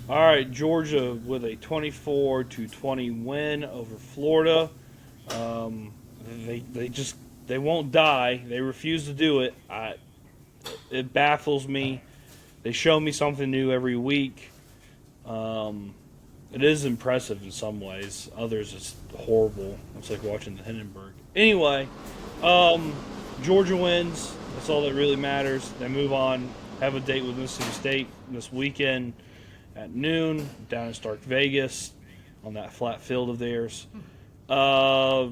All right, Georgia with a 24-20 win over Florida. Um, they won't die. They refuse to do it. It baffles me. They show me something new every week. Um, it is impressive in some ways. Others it's horrible. It's like watching the Hindenburg. Anyway, um, Georgia wins. That's all that really matters. They move on. Have a date with Mississippi State this weekend at noon down in Stark Vegas on that flat field of theirs. Uh,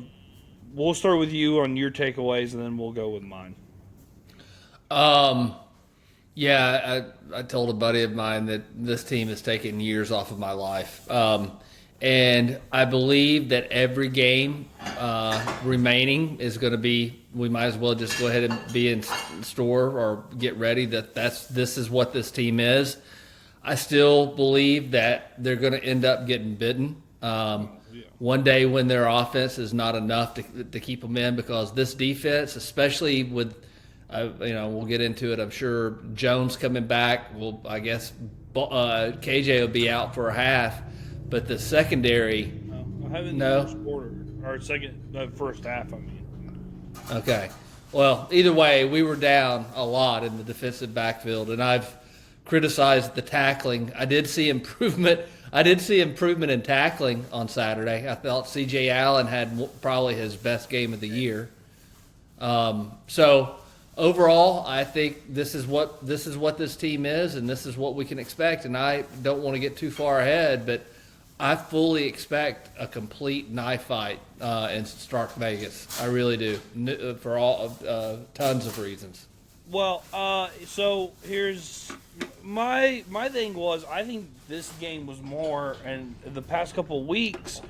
we'll start with you on your takeaways, and then we'll go with mine. Um, yeah, I told a buddy of mine that this team has taken years off of my life. And I believe that every game remaining is going to be, we might as well just go ahead and be in store or get ready this is what this team is. I still believe that they're going to end up getting bitten. One day when their offense is not enough to keep them in, because this defense, especially with, we'll get into it. I'm sure Jones coming back. I guess KJ will be out for a half, but the secondary. I haven't No. first quarter or first half. I mean, Okay. Well, either way, we were down a lot in the defensive backfield, and I've criticized the tackling. I did see improvement. In tackling on Saturday. I thought C.J. Allen had probably his best game of the year. So overall, I think this is what this team is, and this is what we can expect. And I don't want to get too far ahead, but I fully expect a complete knife fight in Stark Vegas. I really do, for all tons of reasons. well, so here's my thing was I think this game was more, and the past couple of weeks,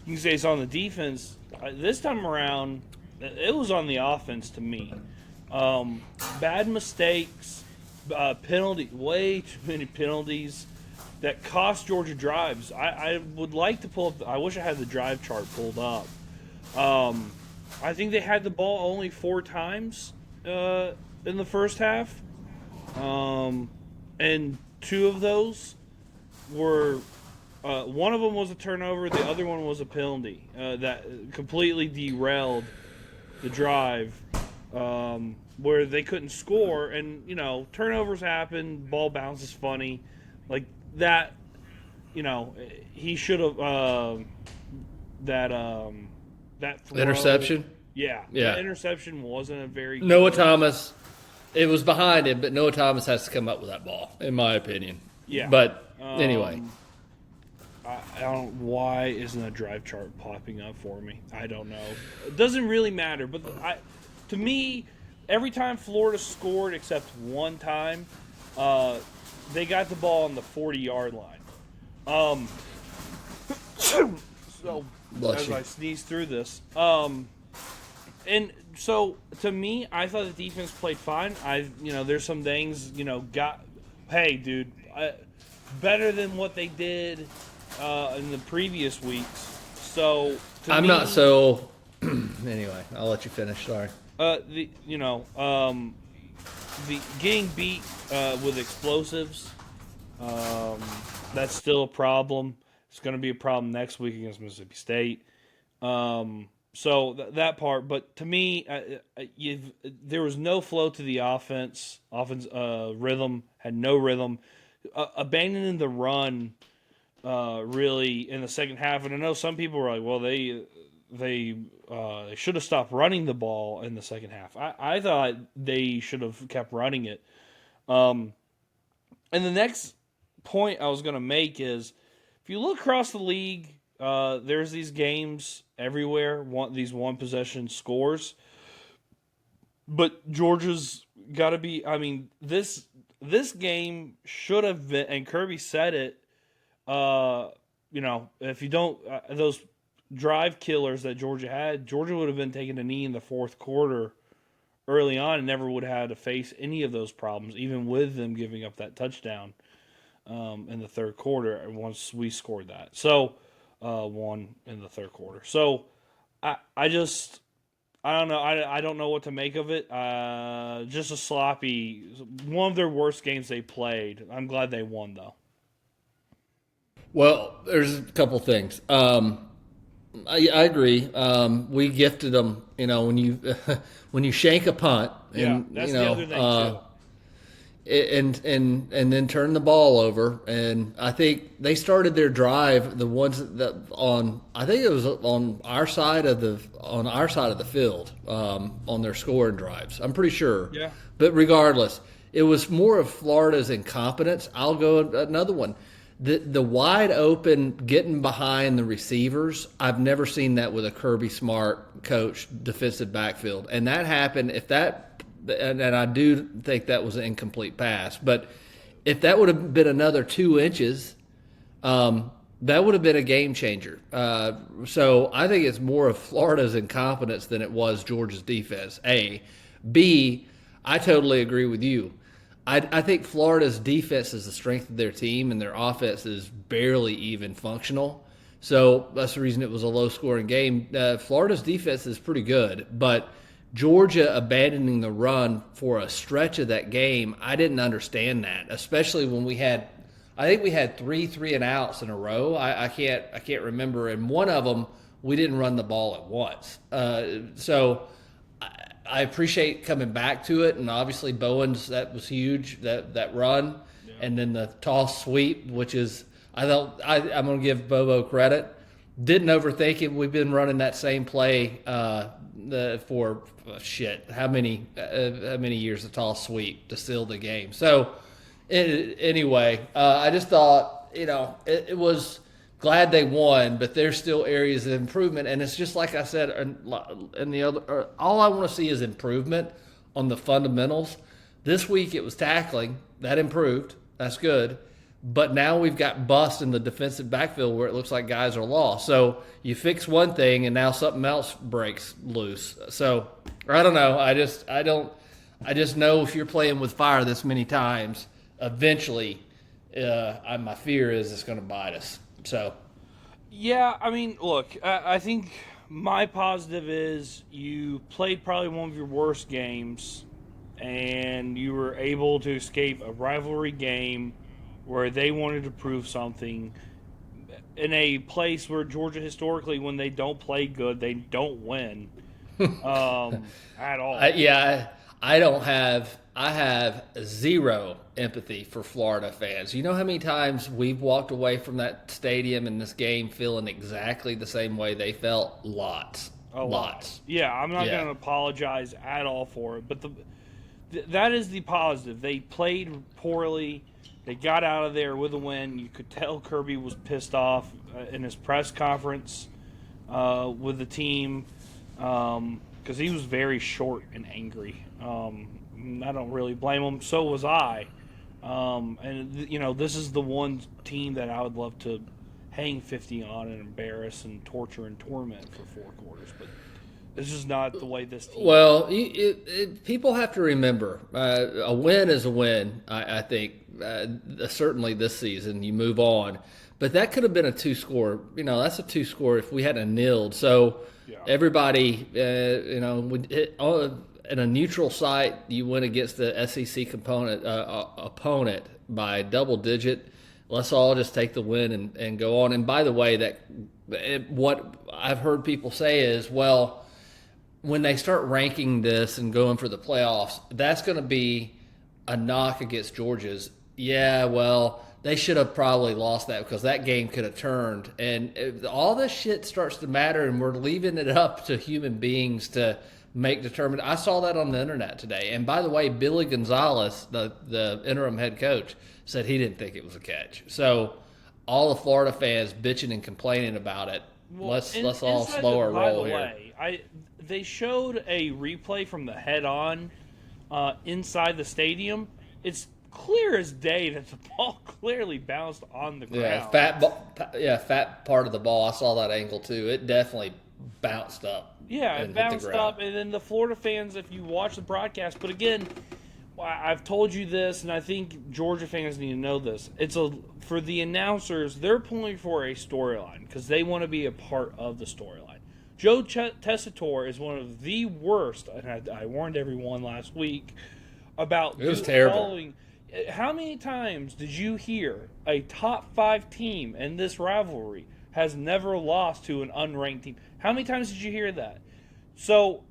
you can say it's on the defense. This time around, it was on the offense to me. Bad mistakes, way too many penalties that cost Georgia drives. I would like to pull up. I wish I had the drive chart pulled up. I think they had the ball only 4 times in the first half, and 2 of those were. One of them was a turnover. The other one was a penalty that completely derailed the drive, where they couldn't score. And turnovers happen. Ball bounces funny, like that. He should have that throw, Interception? Yeah, Yeah. the interception wasn't a very Noah good, Thomas, it was behind him, but Noah Thomas has to come up with that ball, in my opinion. Yeah. But anyway. I don't. Why isn't a drive chart popping up for me? I don't know. It doesn't really matter. But to me, every time Florida scored except one time, they got the ball on the 40-yard line. So Bless as you. I sneeze through this, and so to me, I thought the defense played fine. There's some things, hey, dude, better than what they did in the previous weeks. So I'm not so. Anyway, I'll let you finish. Sorry. the getting beat with explosives, that's still a problem. It's going to be a problem next week against Mississippi State. So that part, but to me, there was no flow to the offense. Rhythm had no rhythm. Abandoning the run really in the second half, and I know some people were like, "Well, they should have stopped running the ball in the second half." I thought they should have kept running it. And the next point I was going to make is, if you look across the league, there's these games everywhere, these one possession scores. But Georgia's got to be. I mean, this game should have been, and Kirby said it. If you don't, those drive killers that Georgia had, Georgia would have been taking a knee in the fourth quarter early on and never would have had to face any of those problems, even with them giving up that touchdown in the third quarter once we scored that. So, one in the third quarter. So, I don't know. I don't know what to make of it. Just a sloppy, one of their worst games they played. I'm glad they won, though. Well, there's a couple things. I agree. We gifted them. When you when you shank a punt, Yeah, and that's the other thing too. and then turn the ball over. And I think they started their drive. The ones that I think it was on our side of the field, on their scoring drives. I'm pretty sure. Yeah. But regardless, it was more of Florida's incompetence. I'll go another one. The wide open getting behind the receivers, I've never seen that with a Kirby Smart coach defensive backfield. And that happened and I do think that was an incomplete pass. But if that would have been another 2 inches, that would have been a game changer. So I think it's more of Florida's incompetence than it was Georgia's defense, A. B, I totally agree with you. I think Florida's defense is the strength of their team, and their offense is barely even functional. So that's the reason it was a low-scoring game. Florida's defense is pretty good, but Georgia abandoning the run for a stretch of that game, I didn't understand that, especially when I think we had three and outs in a row. I can't remember, and one of them we didn't run the ball at once. So I appreciate coming back to it, and obviously Bowens, that was huge, that run, and then the toss sweep, which is I'm going to give Bobo credit. Didn't overthink it. We've been running that same play for how many years, the toss sweep to seal the game. So anyway, I just thought it was. Glad they won, but there's still areas of improvement, and it's just like I said, and the other. All I want to see is improvement on the fundamentals. This week it was tackling that improved. That's good, but now we've got bust in the defensive backfield where it looks like guys are lost. So you fix one thing, and now something else breaks loose. So I don't know. I just know if you're playing with fire this many times, eventually, my fear is it's going to bite us. So, yeah, I mean, look, I think my positive is you played probably one of your worst games, and you were able to escape a rivalry game where they wanted to prove something in a place where Georgia historically, when they don't play good, they don't win at all. I have zero empathy for Florida fans. You know how many times we've walked away from that stadium in this game feeling exactly the same way they felt? Lots. Yeah, I'm not going to apologize at all for it. But that is the positive. They played poorly. They got out of there with a win. You could tell Kirby was pissed off in his press conference with the team because he was very short and angry. I don't really blame him. So was I. This is the one team that I would love to hang 50 on and embarrass and torture and torment for 4 quarters. But this is not the way this team. Well, people have to remember a win is a win. I think certainly this season you move on, but that could have been a 2-score. That's a 2-score if we hadn't nilled. So everybody, in a neutral site, you win against the SEC opponent by double digit. Let's all just take the win and go on. And by the way, what I've heard people say is, well, when they start ranking this and going for the playoffs, that's going to be a knock against Georgia's. Yeah, well, they should have probably lost that because that game could have turned. And all this shit starts to matter, and we're leaving it up to human beings to make determined. I saw that on the internet today. And by the way, Billy Gonzalez, the interim head coach, said he didn't think it was a catch. So all the Florida fans bitching and complaining about it. Well, let's all slow our roll here. They showed a replay from the head on inside the stadium. It's clear as day that the ball clearly bounced on the ground. Fat part of the ball. I saw that angle too. It definitely bounced up. Yeah, it bounced up, and then the Florida fans, if you watch the broadcast, but again, I've told you this, and I think Georgia fans need to know this. For the announcers, they're pulling for a storyline because they want to be a part of the storyline. Joe Tessitore is one of the worst, and I warned everyone last week about it was terrible. How many times did you hear a top 5 team in this rivalry has never lost to an unranked team? How many times did you hear that? So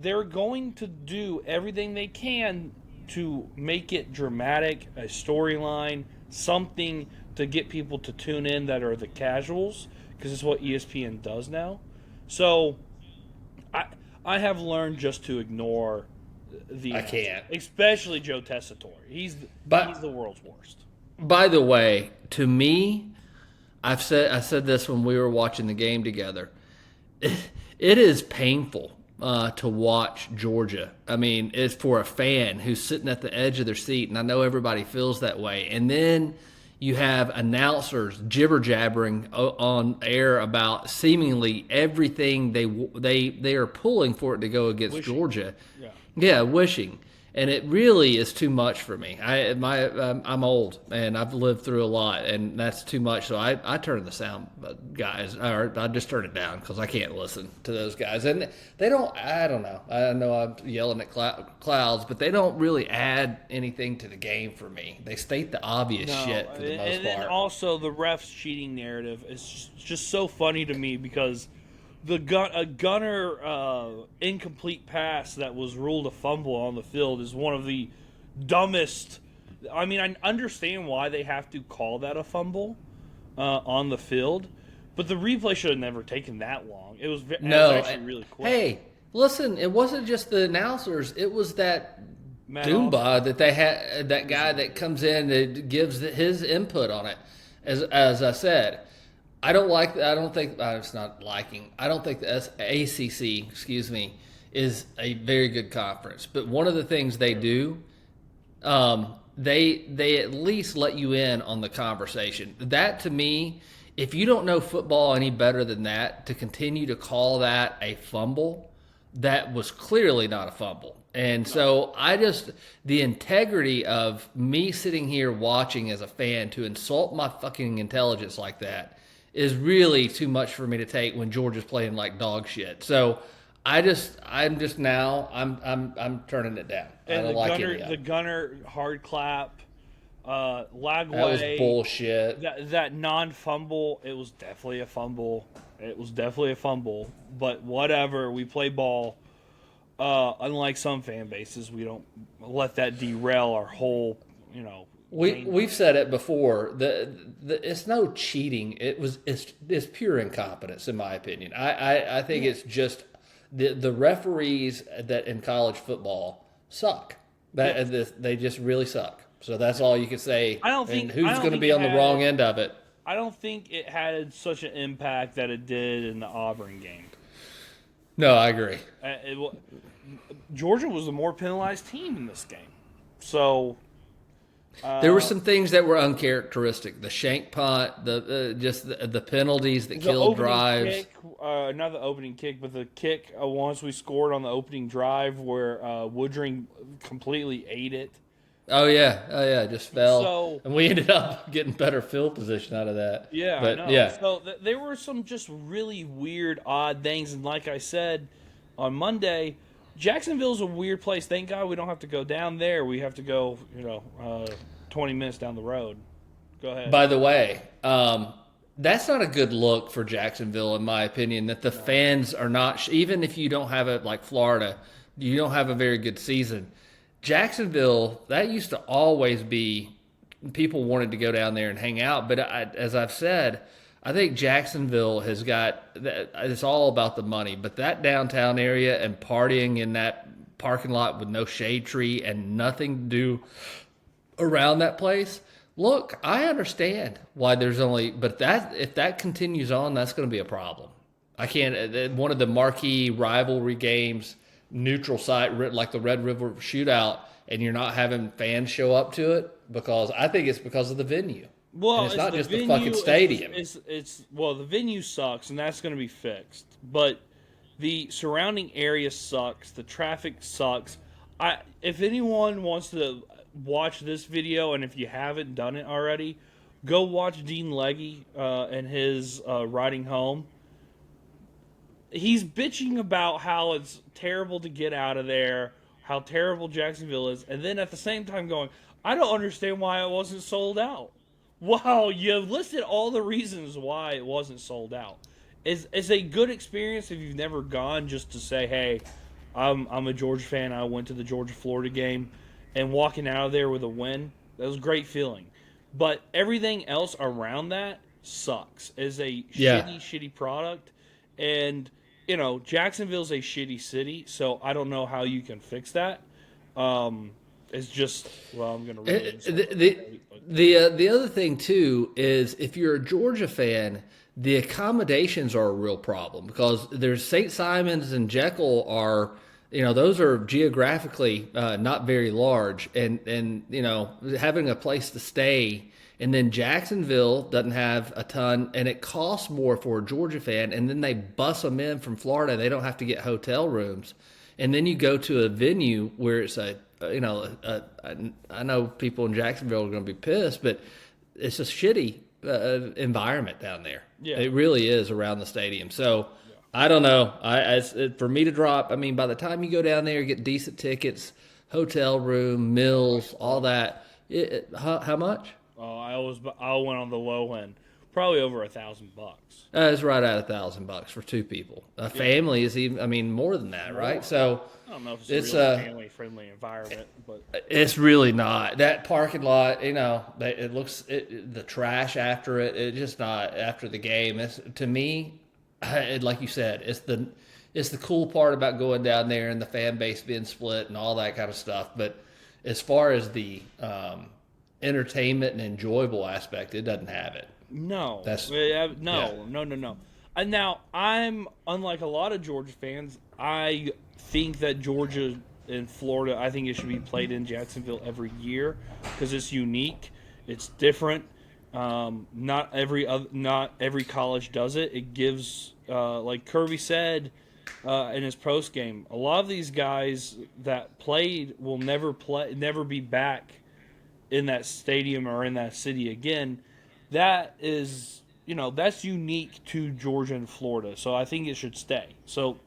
they're going to do everything they can to make it dramatic, a storyline, something to get people to tune in that are the casuals, because it's what ESPN does now. So I have learned just to ignore the I can't. especially Joe Tessitore. He's the world's worst. By the way, to me, I said this when we were watching the game together. It is painful to watch Georgia. I mean, it's for a fan who's sitting at the edge of their seat, and I know everybody feels that way. And then you have announcers jibber-jabbering on air about seemingly everything they are pulling for it to go against Georgia. Yeah, wishing. And it really is too much for me. I'm old, and I've lived through a lot, and that's too much. So I turn the sound guys, or I just turn it down because I can't listen to those guys. And they don't, I don't know. I know I'm yelling at clouds, but they don't really add anything to the game for me. They state the obvious shit for the most part. And then also the refs cheating narrative is just so funny to me because a gunner incomplete pass that was ruled a fumble on the field is one of the dumbest. I mean, I understand why they have to call that a fumble on the field, but the replay should have never taken that long. It was actually really quick. Hey, listen, it wasn't just the announcers; it was that Doomba that they had, that guy that comes in that gives his input on it. As I said. I don't think the ACC, is a very good conference. But one of the things they do, they at least let you in on the conversation. That, to me, if you don't know football any better than that, to continue to call that a fumble, that was clearly not a fumble. And so the integrity of me sitting here watching as a fan to insult my fucking intelligence like that is really too much for me to take when Georgia's playing like dog shit. So I'm turning it down. And I don't like it. The gunner hard clap, Lagway. That was bullshit. That non-fumble, it was definitely a fumble. But whatever, we play ball. Unlike some fan bases, we don't let that derail our whole, We've said it before. It's no cheating. It's pure incompetence, in my opinion. I think it's just the referees that in college football suck. They just really suck. So that's all you can say. Who's going to be on the wrong end of it? I don't think it had such an impact that it did in the Auburn game. No, I agree. Georgia was the more penalized team in this game, so. There were some things that were uncharacteristic. The shank punt, the penalties that killed drives. Not the opening kick, but the kick once we scored on the opening drive where Woodring completely ate it. Oh yeah, just fell. And we ended up getting better field position out of that. Yeah, but, I know. Yeah. So there were some just really weird, odd things, and like I said on Monday, Jacksonville's a weird place. Thank God we don't have to go down there. We have to go, 20 minutes down the road. Go ahead. By the way, that's not a good look for Jacksonville, in my opinion, that the fans are not, even if you don't have it like Florida, you don't have a very good season. Jacksonville, that used to always be, people wanted to go down there and hang out. But as I've said, I think Jacksonville has got, it's all about the money. But that downtown area and partying in that parking lot with no shade tree and nothing to do around that place, look, I understand why there's only, but if that continues on, that's going to be a problem. I can't, one of the marquee rivalry games, neutral site, like the Red River Shootout, and you're not having fans show up to it, because I think it's because of the venue. Well, and it's not just the fucking stadium. The venue sucks, and that's going to be fixed. But the surrounding area sucks. The traffic sucks. If anyone wants to watch this video, and if you haven't done it already, go watch Dean Legge and his riding home. He's bitching about how it's terrible to get out of there, how terrible Jacksonville is, and then at the same time going, I don't understand why it wasn't sold out. Wow, you listed all the reasons why it wasn't sold out. Is a good experience if you've never gone, just to say, hey, I'm a Georgia fan. I went to the Georgia Florida game, and walking out of there with a win, that was a great feeling. But everything else around that sucks. Is a Yeah. shitty product, and Jacksonville's a shitty city, so I don't know how you can fix that. It's just, well, I'm gonna really insult The the other thing too is if you're a Georgia fan, the accommodations are a real problem because there's St. Simon's and Jekyll are those are geographically not very large, and having a place to stay. And then Jacksonville doesn't have a ton, and it costs more for a Georgia fan. And then they bus them in from Florida; they don't have to get hotel rooms. And then you go to a venue where it's I know people in Jacksonville are going to be pissed, but it's a shitty environment down there. Yeah. It really is around the stadium. So I don't know. For me to drop, I mean, by the time you go down there, get decent tickets, hotel room, meals, all that. How much? I went on the low end, probably over $1,000. It's right at $1,000 for two people. A family is even, I mean, more than that, right? So I don't know if it's a really family-friendly environment, but it's really not. That parking lot, it looks the trash after it. It's just not after the game. To me, like you said, it's the cool part about going down there and the fan base being split and all that kind of stuff. But as far as the entertainment and enjoyable aspect, it doesn't have it. no, no. And now I'm unlike a lot of Georgia fans. I think that Georgia and Florida, I think it should be played in Jacksonville every year because it's unique, it's different. Not every college does it. It gives, like Kirby said in his post game, a lot of these guys that played will never be back in that stadium or in that city again. That is, that's unique to Georgia and Florida. So I think it should stay. So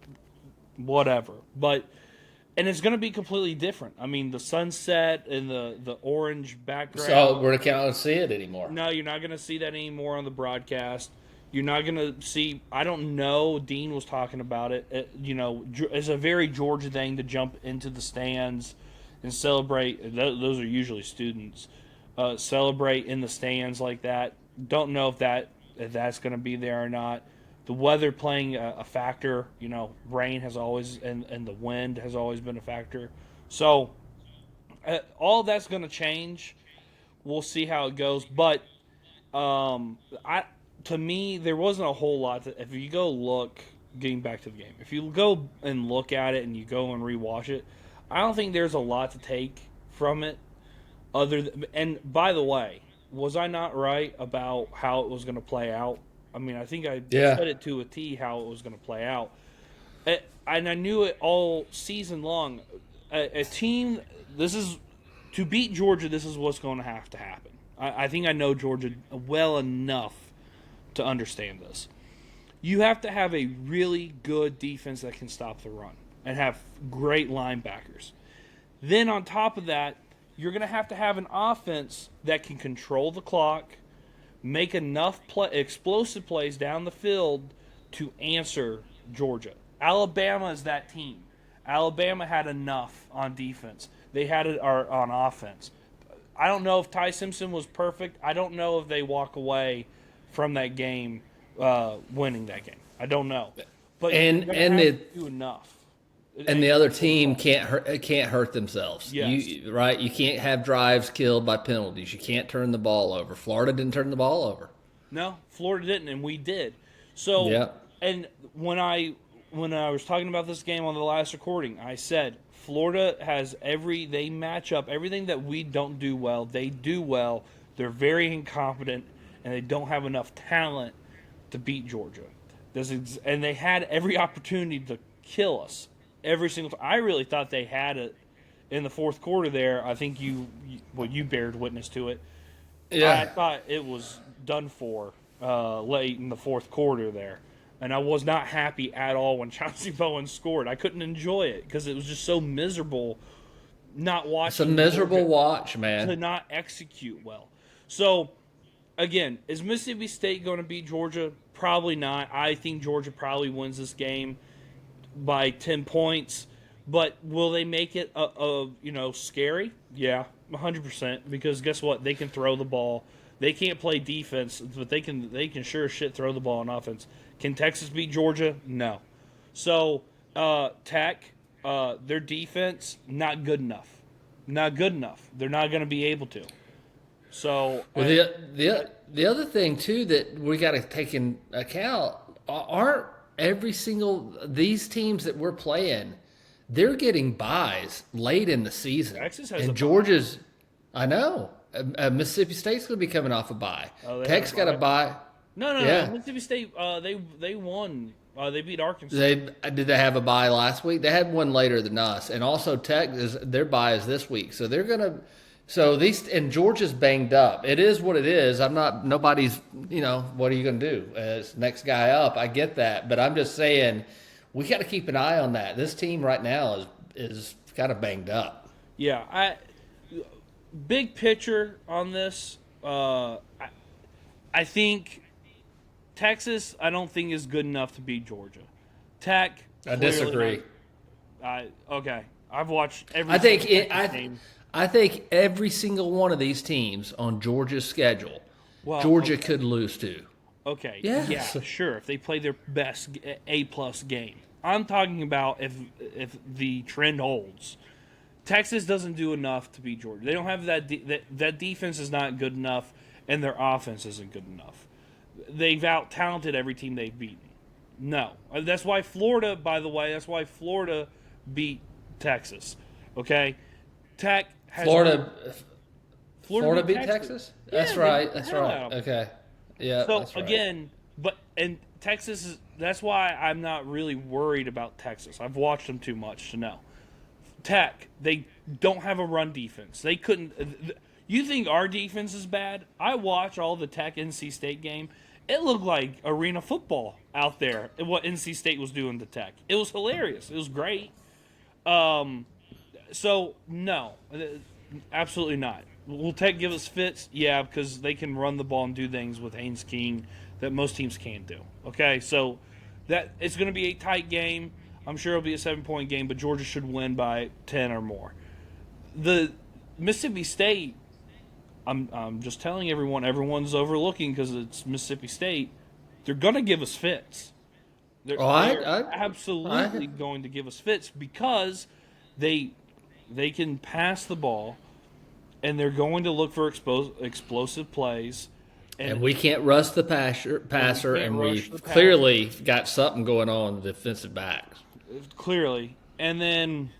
whatever. And it's going to be completely different. I mean, the sunset and the orange background. So we're not going to see it anymore. No, you're not going to see that anymore on the broadcast. You're not going to see. I don't know. Dean was talking about it. It's a very Georgia thing to jump into the stands and celebrate. Those are usually students. Celebrate in the stands like that. Don't know if that's going to be there or not. The weather playing a factor. Rain has always and the wind has always been a factor. So all that's going to change. We'll see how it goes. But to me, there wasn't a whole lot. If you go look, getting back to the game, if you go and look at it and you go and rewatch it, I don't think there's a lot to take from it. And by the way, was I not right about how it was going to play out? I mean, I think I said it to a T how it was going to play out. And I knew it all season long. A team, to beat Georgia, this is what's going to happen. I think I know Georgia well enough to understand this. You have to have a really good defense that can stop the run and have great linebackers. Then on top of that, you're going to have an offense that can control the clock, make enough explosive plays down the field to answer Georgia. Alabama is that team. Alabama had enough on defense. They had it on offense. I don't know if Ty Simpson was perfect. I don't know if they walk away from that game winning that game. I don't know. But and they do enough. And the other team can't hurt themselves. Yes. Right? You can't have drives killed by penalties. You can't turn the ball over. Florida didn't turn the ball over. No, Florida didn't, and we did. So, yeah. And when I was talking about this game on the last recording, I said Florida has they match up everything that we don't do well. They do well. They're very incompetent, and they don't have enough talent to beat Georgia. And they had every opportunity to kill us. Every single time. I really thought they had it in the fourth quarter there. I think you bared witness to it. Yeah. I thought it was done for late in the fourth quarter there. And I was not happy at all when Chauncey Bowen scored. I couldn't enjoy it because it was just so miserable not watching. It's a miserable watch, man. To not execute well. So, again, is Mississippi State going to beat Georgia? Probably not. I think Georgia probably wins this game by 10 points. But will they make it scary? Yeah, 100%. Because guess what? They can throw the ball. They can't play defense, but they can sure as shit throw the ball on offense. Can Texas beat Georgia? No. So Tech, their defense not good enough. Not good enough. They're not going to be able to. So well, the other thing too that we got to take in account aren't these teams that we're playing. They're getting buys late in the season. Texas has and Georgia's. Bye. I know. Mississippi State's going to be coming off a bye. Tech's got a bye. No. Mississippi State, they won. They beat Arkansas. Did they have a bye last week? They had one later than us, and also Tech their bye is this week, so they're gonna. So these and Georgia's banged up. It is what it is. Nobody's. What are you gonna do as next guy up? I get that, but I'm just saying we got to keep an eye on that. This team right now is kind of banged up. Yeah, big picture on this. I think. Texas, I don't think is good enough to beat Georgia. Tech, I disagree. Okay, I've watched every. I think every single one of these teams on Georgia's schedule, Georgia could lose to. Okay, yes. Yeah, sure. If they play their best A+ game, I'm talking about if the trend holds. Texas doesn't do enough to beat Georgia. They don't have that defense is not good enough, and their offense isn't good enough. They've out-talented every team they've beaten. No. That's why Florida, by the way, beat Texas. Okay? Tech has... Florida beat Texas? That's right. Okay. Yeah, so, that's right. Again, Texas is... That's why I'm not really worried about Texas. I've watched them too much to know. Tech, they don't have a run defense. They couldn't... You think our defense is bad? I watch all the Tech NC State game. It looked like arena football out there, what NC State was doing to Tech. It was hilarious. It was great. So, no, absolutely not. Will Tech give us fits? Yeah, because they can run the ball and do things with Haynes King that most teams can't do. Okay, so that it's going to be a tight game. I'm sure it'll be a 7-point game, but Georgia should win by 10 or more. The Mississippi State, I'm just telling everyone's overlooking because it's Mississippi State. They're going to give us fits. They're absolutely going to give us fits because they can pass the ball, and they're going to look for explosive plays. And we can't rush the passer, and we've clearly got something going on with defensive backs. Clearly. And then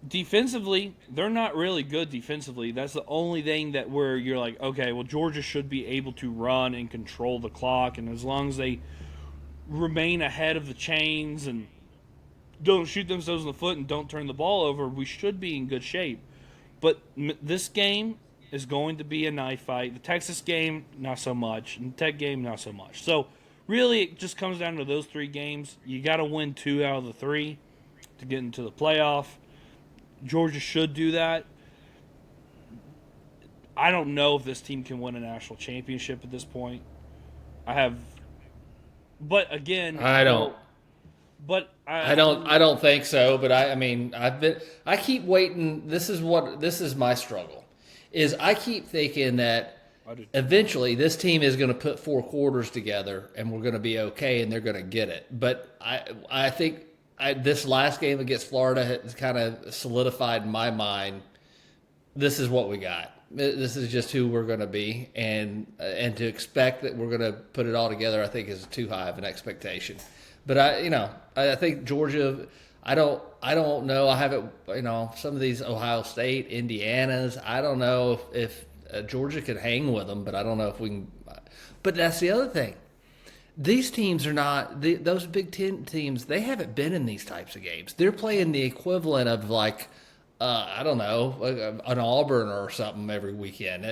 defensively, they're not really good defensively. That's the only thing where you're like, okay, well, Georgia should be able to run and control the clock, and as long as they remain ahead of the chains and don't shoot themselves in the foot and don't turn the ball over, we should be in good shape. But this game is going to be a knife fight. The Texas game, not so much. And the Tech game, not so much. So, really, it just comes down to those 3 games. You got to win 2 out of the 3 to get into the playoff. Georgia should do that. I don't know if this team can win a national championship at this point. But again, I don't. But I don't think so. But I keep waiting. This is my struggle. Is I keep thinking that eventually this team is going to put 4 quarters together and we're going to be okay and they're going to get it. But I think this last game against Florida has kind of solidified in my mind. This is what we got. This is just who we're going to be, and to expect that we're going to put it all together, I think, is too high of an expectation. But I think Georgia. I don't know. I haven't. Some of these Ohio State, Indiana's. I don't know if Georgia could hang with them, but I don't know if we can. But that's the other thing. These teams are not those Big Ten teams. They haven't been in these types of games. They're playing the equivalent of like. I don't know, an Auburn or something every weekend.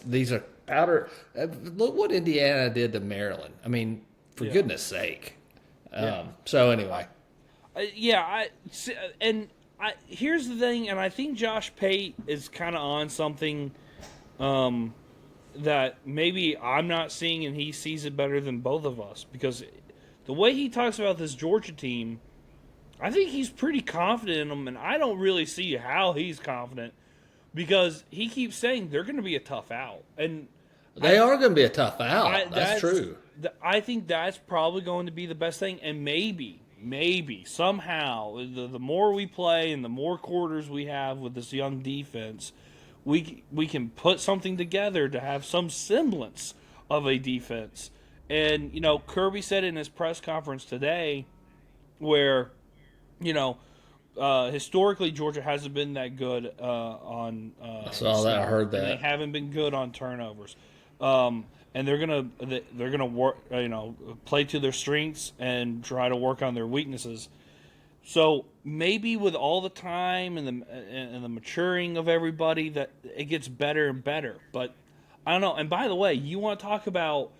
These are powder. Look what Indiana did to Maryland. I mean, for goodness sake. So anyway. I here's the thing, and I think Josh Pate is kind of on something that maybe I'm not seeing, and he sees it better than both of us. Because the way he talks about this Georgia team, I think he's pretty confident in them, and I don't really see how he's confident because he keeps saying they're going to be a tough out. And they are going to be a tough out. That's true. I think that's probably going to be the best thing, and maybe somehow the more we play and the more quarters we have with this young defense, we can put something together to have some semblance of a defense. And Kirby said in his press conference today, where historically Georgia hasn't been that good on. I saw that. I heard that they haven't been good on turnovers. And they're gonna work, play to their strengths and try to work on their weaknesses. So maybe with all the time and the maturing of everybody, that it gets better and better. But I don't know. And by the way, you want to talk about,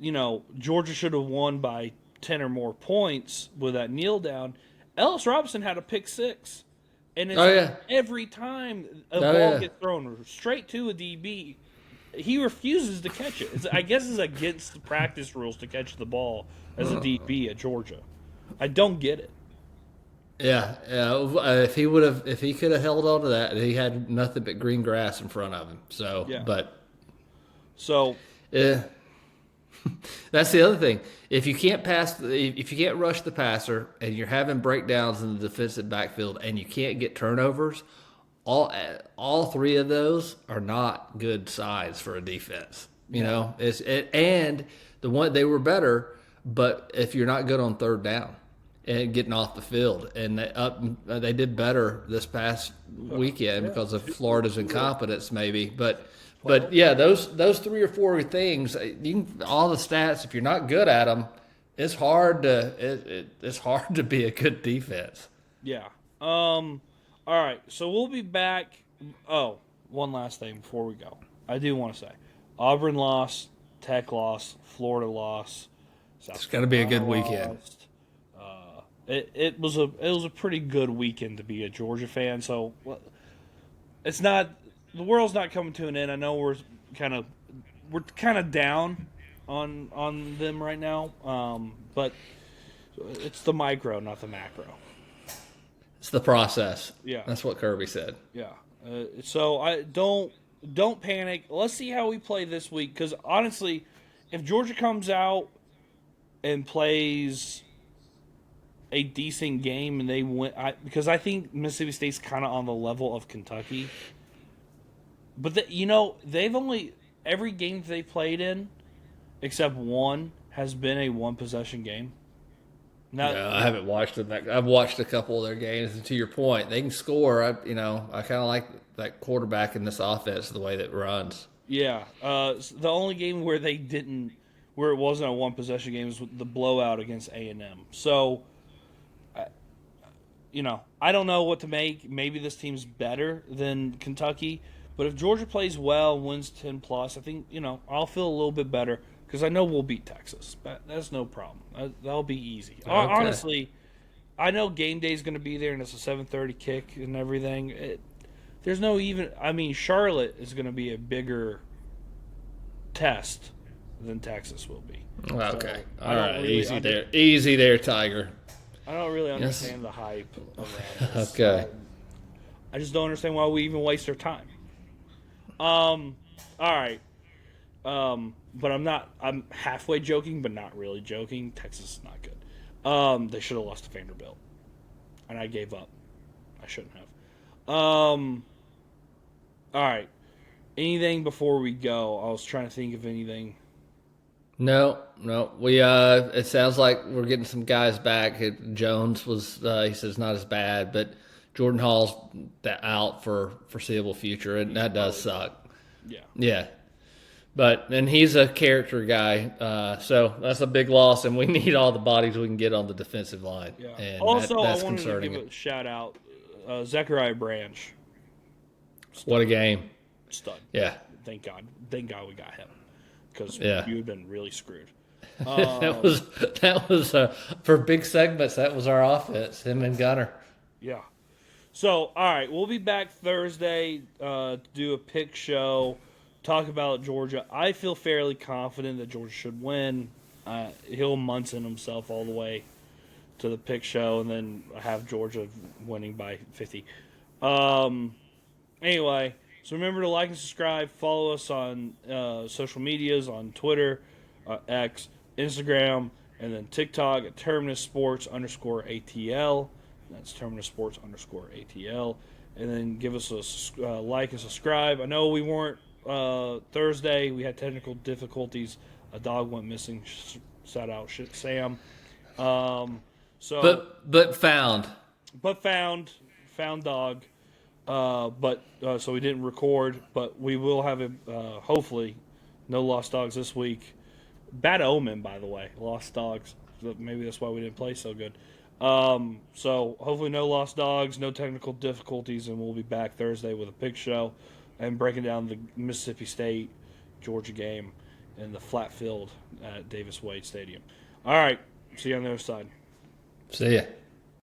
Georgia should have won by 10 or more points with that kneel down. Ellis Robinson had a pick six, and every time a ball gets thrown straight to a DB. He refuses to catch it. I guess it's against the practice rules to catch the ball as a DB at Georgia. I don't get it. Yeah. If he could have held on to that, he had nothing but green grass in front of him. So, yeah. That's the other thing. If you can't rush the passer, and you're having breakdowns in the defensive backfield, and you can't get turnovers. All three of those are not good signs for a defense. And the one they were better, but if you're not good on third down and getting off the field, and they did better this past weekend because of Florida's incompetence, maybe. But yeah, those 3 or 4 things, all the stats. If you're not good at them, it's hard to be a good defense. Yeah. All right, so we'll be back. Oh, one last thing before we go. I do want to say, Auburn lost, Tech lost, Florida lost. It's going to be a good weekend. It was a pretty good weekend to be a Georgia fan. So it's not, the world's not coming to an end. I know we're kind of down on them right now, but it's the micro, not the macro. It's the process. Yeah, that's what Kirby said. Yeah. So I don't panic. Let's see how we play this week. Because honestly, if Georgia comes out and plays a decent game and they win, because I think Mississippi State's kind of on the level of Kentucky. But they've only every game they played in, except one, has been a one possession game. I haven't watched them. I've watched a couple of their games, and to your point, they can score. I kind of like that quarterback in this offense, the way that it runs. Yeah, the only game where it wasn't a one possession game was the blowout against A&M. So, I don't know what to make. Maybe this team's better than Kentucky, but if Georgia plays well, wins 10+, I think I'll feel a little bit better. Because I know we'll beat Texas. That's no problem. That'll be easy. Okay. Honestly, I know game day is going to be there, and it's a 7:30 kick and everything. Charlotte is going to be a bigger test than Texas will be. Okay. So, all right. Easy there, Tiger. I don't really understand the hype around this. Okay. I just don't understand why we even waste our time. All right. But I'm halfway joking, but not really joking. Texas is not good. They should have lost to Vanderbilt. And I gave up. I shouldn't have. All right. Anything before we go? I was trying to think of anything. No. We it sounds like we're getting some guys back. Jones was he says not as bad, but Jordan Hall's out for foreseeable future, and that does suck. Yeah. And he's a character guy, so that's a big loss, and we need all the bodies we can get on the defensive line. Yeah. And also, that's I wanted to give a shout-out, Zechariah Branch. Stud. What a game. Stud. Yeah. Thank God we got him, because you had been really screwed. That was for big segments, that was our offense, him and Gunner. Yeah. So, all right, we'll be back Thursday to do a pick show, talk about Georgia. I feel fairly confident that Georgia should win. He'll Munson himself all the way to the pick show, and then have Georgia winning by 50. Anyway, so remember to like and subscribe. Follow us on social medias, on Twitter, X, Instagram, and then TikTok at Terminus Sports _ATL. That's Terminus Sports _ATL. And then give us a like and subscribe. I know we weren't Thursday. We had technical difficulties. A dog went missing. Shout out Sam. But found. But found dog. So we didn't record, but we will have hopefully no lost dogs this week. Bad omen, by the way, lost dogs. Maybe that's why we didn't play so good. So hopefully no lost dogs, no technical difficulties, and we'll be back Thursday with a pick show and breaking down the Mississippi State Georgia game in the flat field at Davis Wade Stadium. All right, see you on the other side. See ya.